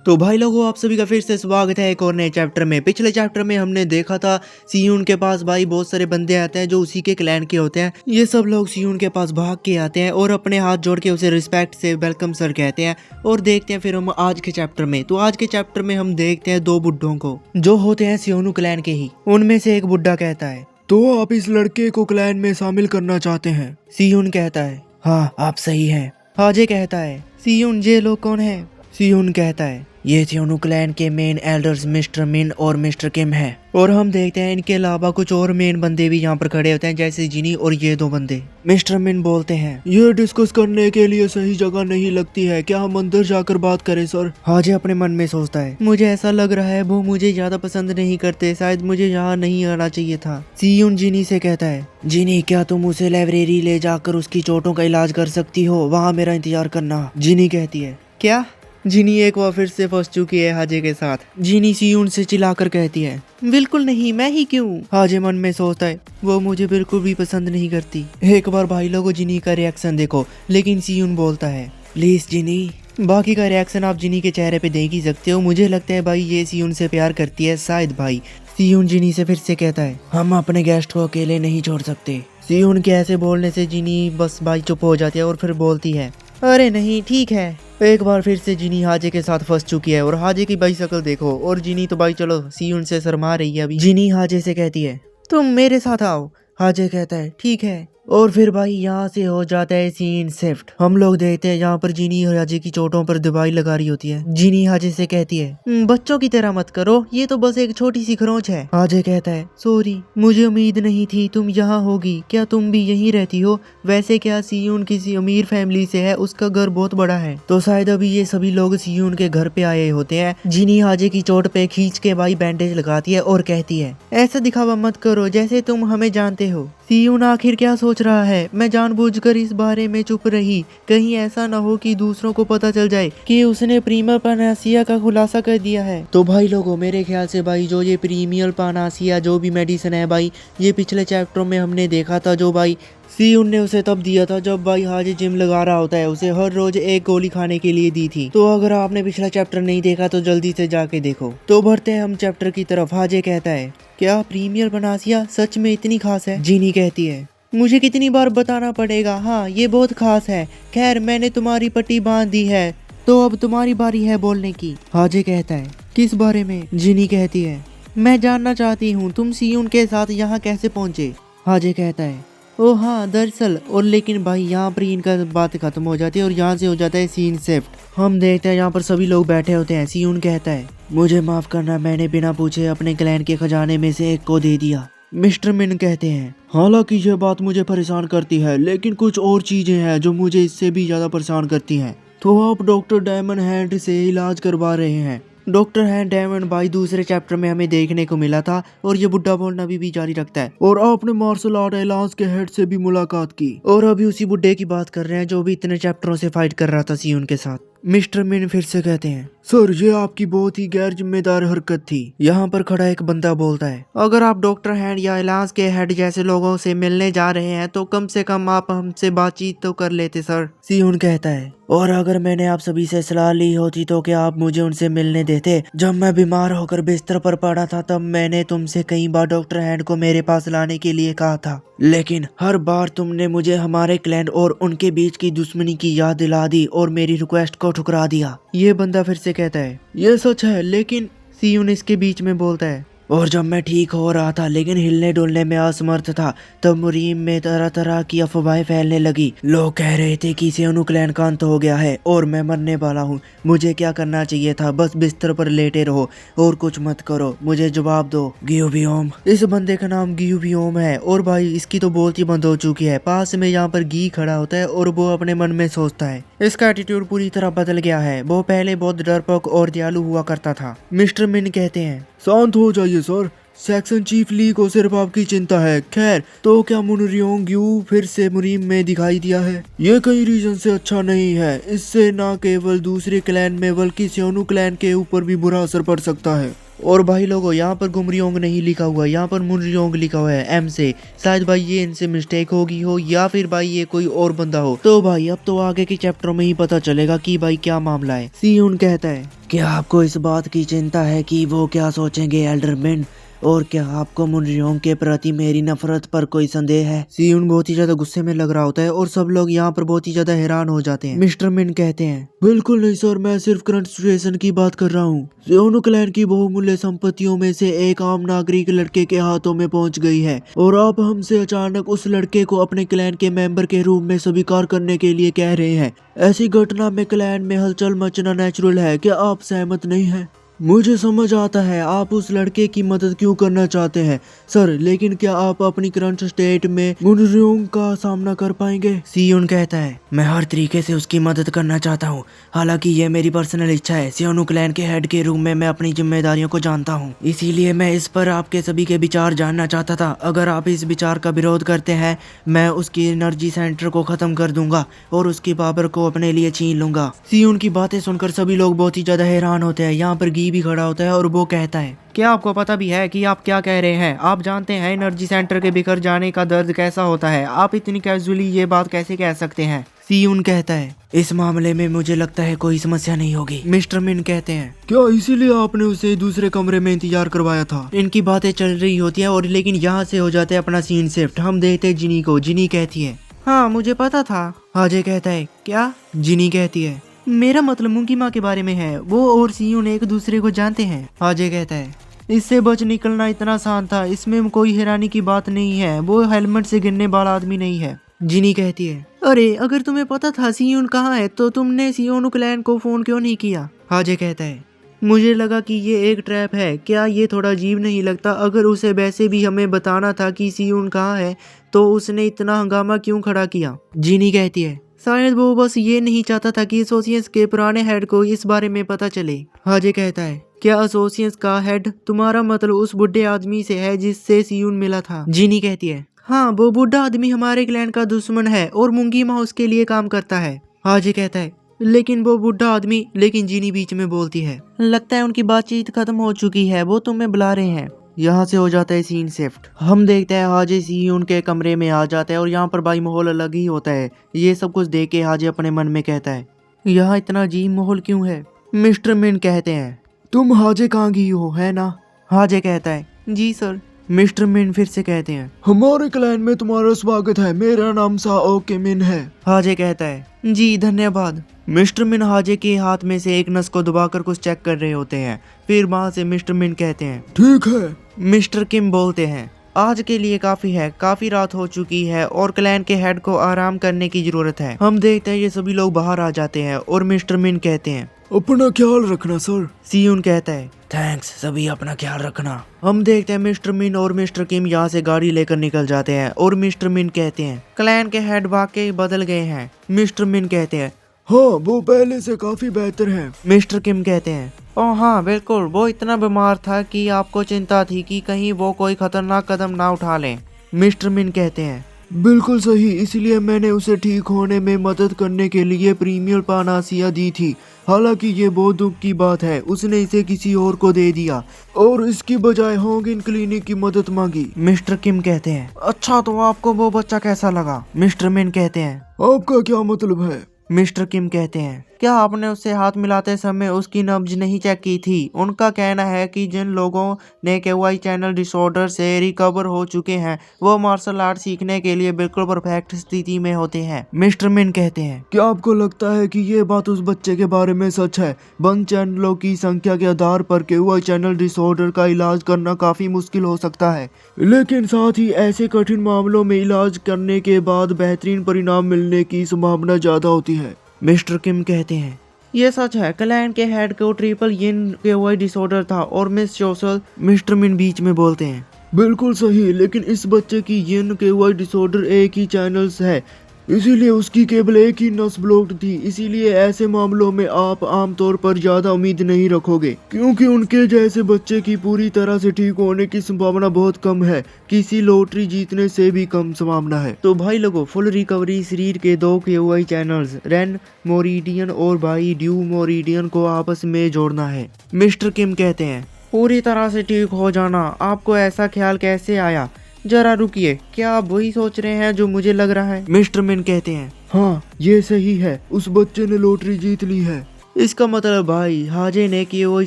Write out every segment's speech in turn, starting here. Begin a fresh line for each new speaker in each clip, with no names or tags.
तो भाई लोगों, आप सभी का फिर से स्वागत है एक और नए चैप्टर में। पिछले चैप्टर में हमने देखा था सियून के पास भाई बहुत सारे बंदे आते हैं जो उसी के क्लैन के होते हैं। ये सब लोग सियून के पास भाग के आते हैं और अपने हाथ जोड़ के उसे रिस्पेक्ट से वेलकम सर कहते हैं। और देखते हैं फिर हम आज के चैप्टर में। तो आज के चैप्टर में हम देखते हैं दो बुड्ढों को जो होते हैं सियोनु क्लैन के ही। उनमें से एक बुड्ढा कहता है, तो आप इस लड़के को क्लैन में शामिल करना चाहते हैं? सियून कहता है, हाँ आप सही है। हाजे कहता है, सियून ये लोग कौन है? सियून कहता है, ये सियोनु क्लैन के मेन एल्डर्स मिस्टर मिन और मिस्टर किम है। और हम देखते हैं इनके अलावा कुछ और मेन बंदे भी यहाँ पर खड़े होते हैं, जैसे जिनी और ये दो बंदे। मिस्टर मिन बोलते हैं, ये डिस्कस करने के लिए सही जगह नहीं लगती है, क्या हम अंदर जाकर बात करें सर? हाजे अपने मन में सोचता है, मुझे ऐसा लग रहा है वो मुझे ज्यादा पसंद नहीं करते, शायद मुझे यहाँ नहीं आना चाहिए था। सियून जिनी से कहता है, जिनी क्या तुम उसे लाइब्रेरी ले जाकर उसकी चोटों का इलाज कर सकती हो? वहाँ मेरा इंतजार करना। जिनी कहती है, क्या? जिनी एक बार फिर से फंस चुकी है हाजे के साथ। जिनी सियून से चिल्लाकर कहती है, बिल्कुल नहीं, मैं ही क्यों? हाजे मन में सोचता है, वो मुझे बिल्कुल भी पसंद नहीं करती। एक बार भाई लोगों जिनी का रिएक्शन देखो। लेकिन सियून बोलता है, प्लीज जिनी। बाकी का रिएक्शन आप जिनी के चेहरे पे देख ही सकते हो। मुझे लगता है भाई ये सियून से प्यार करती है शायद। भाई सियून जिनी से फिर से कहता है, हम अपने गेस्ट को अकेले नहीं छोड़ सकते। सियून के ऐसे बोलने से जिनी बस भाई चुप हो जाती है और फिर बोलती है, अरे नहीं ठीक है। एक बार फिर से जिनी हाजे के साथ फंस चुकी है और हाजे की भाई शक्ल देखो। और जिनी तो भाई चलो सियून से शर्मा रही है अभी। जिनी हाजे से कहती है, तुम मेरे साथ आओ। हाजे कहता है, ठीक है। और फिर भाई यहाँ से हो जाता है सीन शिफ्ट। हम लोग देखते हैं यहाँ पर जिनी हाजे की चोटों पर दवाई लगा रही होती है। जिनी हाजे से कहती है, बच्चों की तरह मत करो, ये तो बस एक छोटी सी खरोंच है। हाजे कहता है, सॉरी, मुझे उम्मीद नहीं थी तुम यहाँ होगी। क्या तुम भी यहीं रहती हो? वैसे क्या सियून किसी अमीर फैमिली से है, उसका घर बहुत बड़ा है, तो शायद अभी ये सभी लोग सियून के घर पे आए होते हैं। जिनी हाजे की चोट पे खींच के भाई बैंडेज लगाती है और कहती है, ऐसा दिखावा मत करो जैसे तुम हमें जानते हो। सियून आखिर क्या सोच रहा है? मैं जानबूझकर इस बारे में चुप रही, कहीं ऐसा ना हो कि दूसरों को पता चल जाए कि उसने प्रीमियल पानासिया का खुलासा कर दिया है। तो भाई लोगों, मेरे ख्याल से भाई जो ये प्रीमियल पानासिया जो भी मेडिसिन है भाई, ये पिछले चैप्टरों में हमने देखा था। जो भाई सियून ने उसे तब दिया था जब भाई हाजे जिम लगा रहा होता है, उसे हर रोज एक गोली खाने के लिए दी थी। तो अगर आपने पिछला चैप्टर नहीं देखा तो जल्दी से जाके देखो। तो बढ़ते हैं हम चैप्टर की तरफ। हाजे कहता है, क्या प्रीमियर बनासिया सच में इतनी खास है? जिनी कहती है, मुझे कितनी बार बताना पड़ेगा? हाँ ये बहुत खास है। खैर मैंने तुम्हारी पट्टी बांध दी है, तो अब तुम्हारी बारी है बोलने की। हाजे कहता है, किस बारे में? जिनी कहती है, मैं जानना चाहती हूँ तुम सियून के साथ यहाँ कैसे पहुँचे? हाजे कहता है, ओ हाँ दरअसल। और लेकिन भाई यहाँ पर इनका बात खत्म हो जाती है और यहाँ से हो जाता है सीन शिफ्ट। हम देखते हैं यहाँ पर सभी लोग बैठे होते हैं। सियून कहता है, मुझे माफ करना, मैंने बिना पूछे अपने क्लैन के खजाने में से एक को दे दिया। मिस्टर मिन कहते हैं, हालांकि यह बात मुझे परेशान करती है, लेकिन कुछ और चीजें हैं जो मुझे इससे भी ज्यादा परेशान करती हैं। तो आप डॉक्टर डायमंड हैंड से इलाज करवा रहे हैं? डॉक्टर हैंड डायमंड भाई दूसरे चैप्टर में हमें देखने को मिला था और ये बुड्ढा बोलना भी जारी रखता है। और आपने मार्शल आर्ट एलांस के हेड से भी मुलाकात की। और अभी उसी बुड्ढे की बात कर रहे हैं जो भी इतने चैप्टरों से फाइट कर रहा था सियून के साथ। मिस्टर मिन फिर से कहते हैं, सर ये आपकी बहुत ही गैर जिम्मेदार हरकत थी। यहाँ पर खड़ा एक बंदा बोलता है, अगर आप डॉक्टर हैंड या इलाज के हेड जैसे लोगों से मिलने जा रहे हैं तो कम से कम आप हमसे बातचीत तो कर लेते सर। सियून कहता है, और अगर मैंने आप सभी से सलाह ली होती तो क्या आप मुझे उनसे मिलने देते? जब मैं बीमार होकर बिस्तर पर पड़ा था तब मैंने तुमसे कई बार डॉक्टर हैंड को मेरे पास लाने के लिए कहा था, लेकिन हर बार तुमने मुझे हमारे क्लैन और उनके बीच की दुश्मनी की याद दिला दी और मेरी रिक्वेस्ट को ठुकरा दिया। ये बंदा फिर से कहता है, ये सच है, लेकिन सियून इसके बीच में बोलता है, और जब मैं ठीक हो रहा था लेकिन हिलने डुलने में असमर्थ था तब मुरीम में तरह तरह की अफवाहें फैलने लगी। लोग कह रहे थे कि सियोनु क्लैन का अंत हो गया है और मैं मरने वाला हूँ। मुझे क्या करना चाहिए था? बस बिस्तर पर लेटे रहो और कुछ मत करो। मुझे जवाब दो। गियुबियोम। इस बंदे का नाम गियुबियोम है और भाई इसकी तो बोलती बंद हो चुकी है। पास में यहाँ पर गी खड़ा होता है और वो अपने मन में सोचता है, इसका एटीट्यूड पूरी तरह बदल गया है। वो पहले बहुत डरपोक और दयालु हुआ करता था। मिस्टर मिन कहते हैं, शांत हो जाइए सर, सेक्शन चीफ ली को सिर्फ आपकी चिंता है। खैर तो क्या मुनरियोंग यू फिर से मुरीम में दिखाई दिया है? ये कई रीजन से अच्छा नहीं है। इससे न केवल दूसरे क्लैन में बल्कि सियोनु क्लैन के ऊपर भी बुरा असर पड़ सकता है। और भाई लोगों यहाँ पर गुमरियोंग नहीं लिखा हुआ, यहाँ पर मुनरियोंग लिखा हुआ है एम से। शायद भाई ये इनसे मिस्टेक होगी हो या फिर भाई ये कोई और बंदा हो। तो भाई अब तो आगे के चैप्टर में ही पता चलेगा कि भाई क्या मामला है। सियोन कहता है, क्या आपको इस बात की चिंता है कि वो क्या सोचेंगे एल्डरमैन, और क्या आपको मुनरियोंग के प्रति मेरी नफरत पर कोई संदेह है। सियोन बहुत ही ज्यादा गुस्से में लग रहा होता है और सब लोग यहाँ पर बहुत ही ज्यादा हैरान हो जाते हैं। मिस्टर मिन कहते हैं, बिल्कुल नहीं सर, मैं सिर्फ करंट सिचुएशन की बात कर रहा हूँ। सियोन क्लैन की बहुमूल्य संपत्तियों में से एक आम नागरिक लड़के के हाथों में पहुंच गई है और आप हमसे अचानक उस लड़के को अपने क्लैन के मेंबर के रूप में स्वीकार करने के लिए कह रहे हैं। ऐसी घटना में क्लैन में हलचल मचना नेचुरल है। क्या आप सहमत नहीं हैं? मुझे समझ आता है आप उस लड़के की मदद क्यों करना चाहते हैं सर, लेकिन क्या आप अपनी करंट स्टेट में मुनरियोंग का सामना कर पाएंगे? सियोन कहता है, मैं हर तरीके से उसकी मदद करना चाहता हूँ, हालांकि ये मेरी पर्सनल इच्छा है। सियोन क्लैन के हेड के रूप में मैं अपनी जिम्मेदारियों को जानता हूँ, इसीलिए मैं इस पर आपके सभी के विचार जानना चाहता था। अगर आप इस विचार का विरोध करते हैं, मैं उसकी एनर्जी सेंटर को खत्म कर दूंगा और उसकी पावर को अपने लिए छीन लूंगा। सियोन की बातें सुनकर सभी लोग बहुत ही ज्यादा हैरान होते हैं। यहाँ पर गी भी खड़ा होता है और वो कहता है, क्या आपको पता भी है कि आप क्या कह रहे हैं? आप जानते हैं एनर्जी सेंटर के बिखर जाने का दर्द कैसा होता है? आप इतनी कैजुअली ये बात कैसे कह सकते हैं? सियोन कहता है, इस मामले में मुझे लगता है कोई समस्या नहीं होगी। मिस्टर मिन कहते हैं, क्या इसीलिए आपने उसे दूसरे कमरे में इंतजार करवाया था? इनकी बातें चल रही होती है और लेकिन यहाँ से हो जाता है अपना सीन शिफ्ट। हम देखते हैं जिनी को। जिनी कहती है, हाँ मुझे पता था। हाजे कहता है, क्या? जिनी कहती है, मेरा मतलब मुंकी माँ के बारे में है। वो और सियोन एक दूसरे को जानते हैं। हाजे कहता है, इससे बच निकलना इतना आसान था, इसमें कोई हैरानी की बात नहीं है। वो हेलमेट से गिरने वाला आदमी नहीं है। जिनी कहती है, अरे अगर तुम्हें पता था सियोन कहाँ है तो तुमने सियोन क्लैन को फोन क्यों नहीं किया? हाजे कहता है, मुझे लगा कि ये एक ट्रैप है। क्या ये थोड़ा अजीब नहीं लगता? अगर उसे वैसे भी हमें बताना था कि सियोन कहाँ है तो उसने इतना हंगामा क्यों खड़ा किया? जिनी कहती है, शायद वो बस ये नहीं चाहता था कि एसोसिएट्स के पुराने हेड को इस बारे में पता चले। हाजे कहता है, क्या एसोसिएट्स का हेड तुम्हारा मतलब उस बुढ़े आदमी से है जिससे सियोन मिला था? जिनी कहती है, हाँ वो बुढ़ा आदमी हमारे क्लैन का दुश्मन है और मुंगी माँ उसके लिए काम करता है। हाजे कहता है, लेकिन वो बुढ़ा आदमी। लेकिन जिनी बीच में बोलती है, लगता है उनकी बातचीत खत्म हो चुकी है, वो तुम्हें बुला रहे हैं। यहाँ से हो जाता है सीन शिफ्ट। हम देखते हैं हाजे सियोन के कमरे में आ जाता है और यहाँ पर भाई माहौल अलग ही होता है। ये सब कुछ देख के हाजे अपने मन में कहता है, यहाँ इतना अजीब माहौल क्यों है? मिस्टर मिन कहते हैं, तुम हाजे कहाँ गई हो, है ना? हाजे कहता है, जी सर। मिस्टर मिन फिर से कहते हैं, हमारे क्लैन में तुम्हारा स्वागत है, मेरा नाम साओ के मिन है। हाजे कहता है, जी धन्यवाद। मिस्टर मिन हाजे के हाथ में से एक नस को दबाकर कुछ चेक कर रहे होते हैं। फिर वहां से मिस्टर मिन कहते हैं, ठीक है। मिस्टर किम बोलते हैं, आज के लिए काफी है, काफी रात हो चुकी है और क्लैन के हेड को आराम करने की जरूरत है। हम देखते हैं ये सभी लोग बाहर आ जाते हैं और मिस्टर मिन कहते हैं, अपना ख्याल रखना सर। सियोन कहता है, थैंक्स, सभी अपना ख्याल रखना। हम देखते हैं मिस्टर मिन और मिस्टर किम यहाँ से गाड़ी लेकर निकल जाते हैं और मिस्टर मिन कहते हैं, क्लैन के हेड वाकई बदल गए हैं। मिस्टर मिन कहते हैं, हाँ वो पहले से काफी बेहतर हैं। मिस्टर किम कहते हैं, ओह हाँ बिल्कुल, वो इतना बीमार था कि आपको चिंता थी कि कहीं वो कोई खतरनाक कदम ना उठा ले। मिस्टर मिन कहते हैं, बिल्कुल सही, इसलिए मैंने उसे ठीक होने में मदद करने के लिए प्रीमियर पानासिया दी थी। हालांकि ये बहुत दुख की बात है, उसने इसे किसी और को दे दिया और इसकी बजाय होंगिन क्लिनिक की मदद मांगी। मिस्टर किम कहते हैं, अच्छा तो आपको वो बच्चा कैसा लगा? मिस्टर मिन कहते हैं, आपका क्या मतलब है? मिस्टर किम कहते हैं, क्या आपने उससे हाथ मिलाते समय उसकी नब्ज नहीं चेक की थी? उनका कहना है कि जिन लोगों ने केवाई चैनल डिसऑर्डर से रिकवर हो चुके हैं वो मार्शल आर्ट सीखने के लिए बिल्कुल परफेक्ट स्थिति में होते हैं। मिस्टर मिन कहते हैं, क्या आपको लगता है कि ये बात उस बच्चे के बारे में सच है? बंद चैनलों की संख्या के आधार पर केवाई चैनल डिसऑर्डर का इलाज करना काफी मुश्किल हो सकता है, लेकिन साथ ही ऐसे कठिन मामलों में इलाज करने के बाद बेहतरीन परिणाम मिलने की संभावना ज्यादा होती है। मिस्टर किम कहते हैं, ये सच है, क्लैन के हेड को ट्रिपल यिन केवाई डिसऑर्डर था और मिस सोशल। मिस्टर मिन बीच में बोलते हैं, बिल्कुल सही, लेकिन इस बच्चे की यिन केवाई डिसऑर्डर एक ही चैनल्स है, इसीलिए उसकी केवल एक ही नस ब्लॉक्ड थी। इसीलिए ऐसे मामलों में आप आमतौर पर ज्यादा उम्मीद नहीं रखोगे, क्योंकि उनके जैसे बच्चे की पूरी तरह से ठीक होने की संभावना बहुत कम है, किसी लॉटरी जीतने से भी कम संभावना है। तो भाई लोगों, फुल रिकवरी शरीर के दो केवाई चैनल्स रेन मोरिडियन और भाई ड्यू मोरिडियन को आपस में जोड़ना है। मिस्टर किम कहते हैं, पूरी तरह से ठीक हो जाना, आपको ऐसा ख्याल कैसे आया? जरा रुकिए, क्या आप वही सोच रहे हैं जो मुझे लग रहा है? मिस्टर मिन कहते हैं, हाँ ये सही है, उस बच्चे ने लॉटरी जीत ली है। इसका मतलब भाई हाजे ने कि वही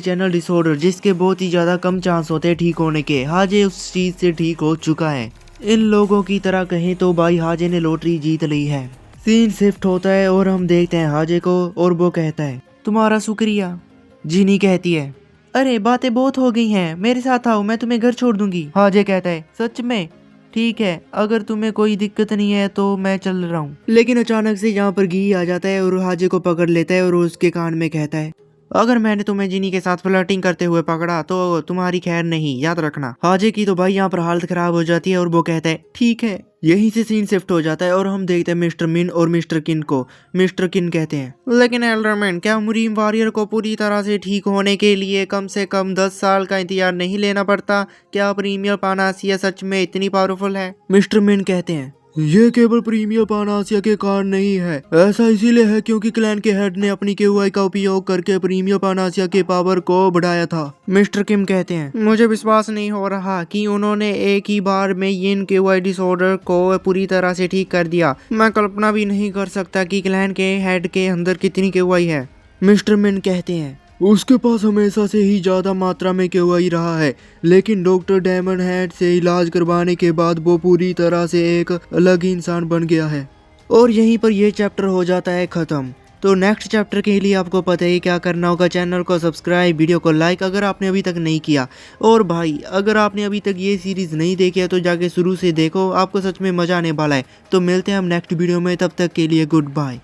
चैनल डिसऑर्डर जिसके बहुत ही ज्यादा कम चांस होते हैं ठीक होने के, हाजे उस चीज से ठीक हो चुका है। इन लोगों की तरह कहें तो भाई हाजे ने लॉटरी जीत ली है। सीन शिफ्ट होता है और हम देखते हैं हाजे को और वो कहता है, तुम्हारा शुक्रिया। जीनी कहती है, अरे बातें बहुत हो गई हैं, मेरे साथ आओ, मैं तुम्हें घर छोड़ दूंगी। हाजे कहता है, सच में? ठीक है, अगर तुम्हें कोई दिक्कत नहीं है तो मैं चल रहा हूँ। लेकिन अचानक से यहाँ पर घी आ जाता है और हाजे को पकड़ लेता है और उसके कान में कहता है, अगर मैंने तुम्हें जिनी के साथ फ्लर्टिंग करते हुए पकड़ा तो तुम्हारी खैर नहीं, याद रखना। हाजे की तो भाई यहाँ पर हालत खराब हो जाती है और वो कहता है, ठीक है। यहीं से सीन शिफ्ट हो जाता है और हम देखते हैं मिस्टर मिन और मिस्टर किन को। मिस्टर किन कहते हैं, लेकिन एल्डरमैन, क्या मुरीम वॉरियर को पूरी तरह से ठीक होने के लिए कम से कम 10 साल का इंतजार नहीं लेना पड़ता? क्या प्रीमियर पानासिया सच में इतनी पावरफुल है? मिस्टर मिन कहते हैं, ये केवल प्रीमियर पानासिया के कारण नहीं है, ऐसा इसीलिए है क्योंकि क्लैन के हेड ने अपनी केओआई का उपयोग करके प्रीमियर पानासिया के पावर को बढ़ाया था। मिस्टर किम कहते हैं, मुझे विश्वास नहीं हो रहा कि उन्होंने एक ही बार में इन केओआई डिसऑर्डर को पूरी तरह से ठीक कर दिया। मैं कल्पना भी नहीं कर सकता कि क्लैन के हेड के अंदर कितनी केओआई है। मिस्टर मिन कहते हैं, उसके पास हमेशा से ही ज्यादा मात्रा में केओआई रहा है, लेकिन डॉक्टर डायमंड हेड से इलाज करवाने के बाद वो पूरी तरह से एक अलग ही इंसान बन गया है। और यहीं पर यह चैप्टर हो जाता है खत्म। तो नेक्स्ट चैप्टर के लिए आपको पता ही क्या करना होगा, चैनल को सब्सक्राइब, वीडियो को लाइक अगर आपने अभी तक नहीं किया। और भाई अगर आपने अभी तक ये सीरीज नहीं देखी है तो जाके शुरू से देखो, आपको सच में मजा आने वाला है। तो मिलते हैं हम नेक्स्ट वीडियो में, तब तक के लिए गुड बाय।